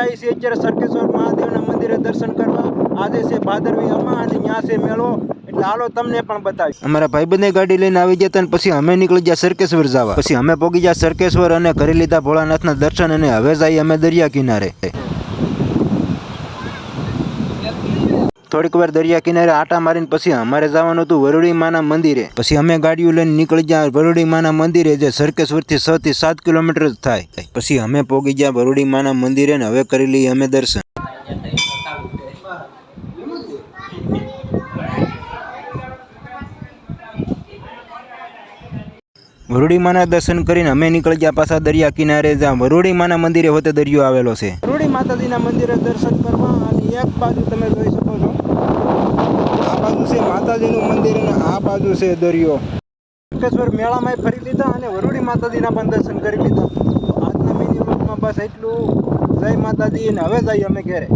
અત્યારે સરકેશ્વર મહાદેવના મંદિરે દર્શન કરવા. આજે છે ભાદરવી અમા અને ત્યાં છે મેળો, એટલે હાલો તમને પણ બતાવી. અમારા ભાઈબંધે ગાડી લઈને આવી ગયા અને પછી અમે નીકળી ગયા સરકેશ્વર જવા. પછી અમે પહોંચી ગયા સરકેશ્વર અને કરી લીધા ભોળાનાથના દર્શન અને હવે જઈએ અમે દરિયા કિનારે. થોડીક વાર દરિયા કિનારે આટા મારીને પછી અમારે જવાનું હતું વરુડી માના મંદિરે. પછી અમે ગાડીઓ લઈને નીકળી ગયા વરુડી માના મંદિરે, જે સરકેશ્વરથી 6 થી 7 કિલોમીટર જ થાય. પછી અમે પહોંચી ગયા વરુડી માના મંદિરે ને હવે કરી લઈએ અમે દર્શન. વરુડી માના દર્શન કરીને અમે નીકળી ગયા પાછા દરિયા કિનારે, જ્યાં વરુડી માના મંદિરે હોતે દરિયો આવેલો છે. વરુડી માતાજીના મંદિરે દર્શન કરવા અને એક બાજુ તમે જોઈ શકો છો, આ બાજુ છે માતાજીનું મંદિર અને આ બાજુ છે દરિયો. સરકેશ્વર મેળામાં ફરી લીધા અને વરુડી માતાજીના પણ દર્શન કરી લીધા. તો આજના મિની વ્લોગમાં બસ એટલું. જય માતાજી અને હવે જઈએ અમે ઘરે.